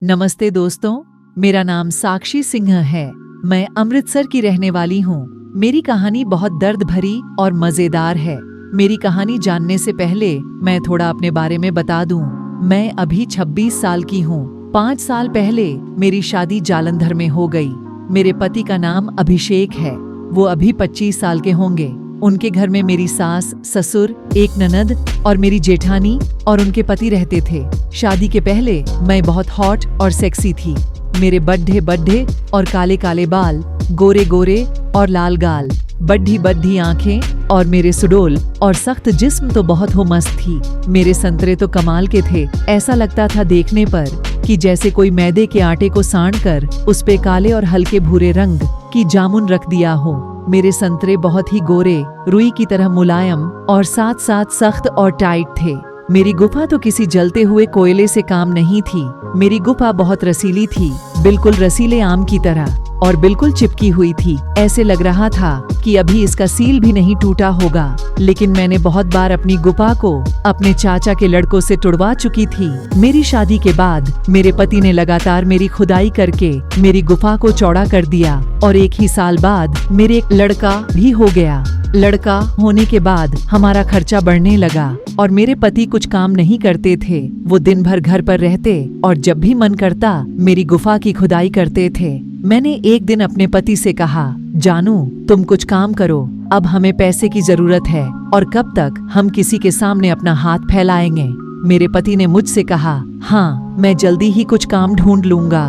नमस्ते दोस्तों, मेरा नाम साक्षी सिंह है। मैं अमृतसर की रहने वाली हूँ। मेरी कहानी बहुत दर्द भरी और मजेदार है। मेरी कहानी जानने से पहले मैं थोड़ा अपने बारे में बता दूं। मैं अभी 26 साल की हूँ। 5 साल पहले मेरी शादी जालंधर में हो गई। मेरे पति का नाम अभिषेक है। वो अभी 25 साल के होंगे। उनके घर में मेरी सास, ससुर, एक ननद और मेरी जेठानी और उनके पति रहते थे। शादी के पहले मैं बहुत हॉट और सेक्सी थी। मेरे बड्ढे बड्ढे और काले काले बाल, गोरे गोरे और लाल गाल, बड्ढी बड्ढी आंखें और मेरे सुडोल और सख्त जिस्म तो बहुत हो मस्त थी। मेरे संतरे तो कमाल के थे। ऐसा लगता था देखने पर कि जैसे कोई मैदे के आटे को साड़ कर उस पे काले और हल्के भूरे रंग की जामुन रख दिया हो। मेरे संतरे बहुत ही गोरे, रुई की तरह मुलायम और साथ साथ सख्त और टाइट थे। मेरी गुफा तो किसी जलते हुए कोयले से काम नहीं थी। मेरी गुफा बहुत रसीली थी, बिल्कुल रसीले आम की तरह, और बिल्कुल चिपकी हुई थी। ऐसे लग रहा था कि अभी इसका सील भी नहीं टूटा होगा। लेकिन मैंने बहुत बार अपनी गुफा को अपने चाचा के लड़कों से तुड़वा चुकी थी। मेरी शादी के बाद मेरे पति ने लगातार मेरी खुदाई करके मेरी गुफा को चौड़ा कर दिया और एक ही साल बाद मेरे एक लड़का भी हो गया। लड़का होने के बाद हमारा खर्चा बढ़ने लगा और मेरे पति कुछ काम नहीं करते थे। वो दिन भर घर पर रहते और जब भी मन करता मेरी गुफा की खुदाई करते थे। मैंने एक दिन अपने पति से कहा, जानू तुम कुछ काम करो, अब हमें पैसे की जरूरत है और कब तक हम किसी के सामने अपना हाथ फैलाएंगे। मेरे पति ने मुझसे कहा, हाँ मैं जल्दी ही कुछ काम ढूंढ लूंगा।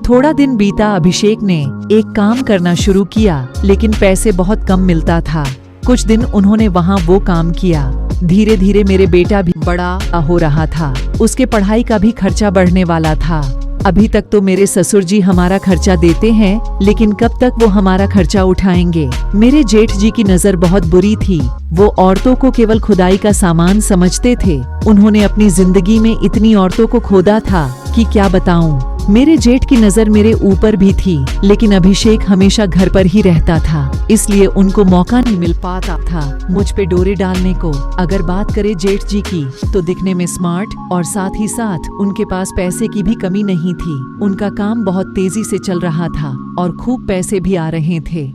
थोड़ा दिन बीता। अभिषेक ने एक काम करना शुरू किया, लेकिन पैसे बहुत कम मिलता था। कुछ दिन उन्होंने वहाँ वो काम किया। धीरे धीरे मेरे बेटा भी बड़ा हो रहा था। उसके पढ़ाई का भी खर्चा बढ़ने वाला था। अभी तक तो मेरे ससुर जी हमारा खर्चा देते हैं, लेकिन कब तक वो हमारा खर्चा उठाएंगे। मेरे जेठ जी की नजर बहुत बुरी थी। वो औरतों को केवल खुदाई का सामान समझते थे। उन्होंने अपनी जिंदगी में इतनी औरतों को खोदा था कि क्या बताऊं। मेरे जेठ की नजर मेरे ऊपर भी थी, लेकिन अभिषेक हमेशा घर पर ही रहता था, इसलिए उनको मौका नहीं मिल पाता था मुझ पे डोरे डालने को। अगर बात करें जेठ जी की, तो दिखने में स्मार्ट और साथ ही साथ उनके पास पैसे की भी कमी नहीं थी। उनका काम बहुत तेजी से चल रहा था और खूब पैसे भी आ रहे थे।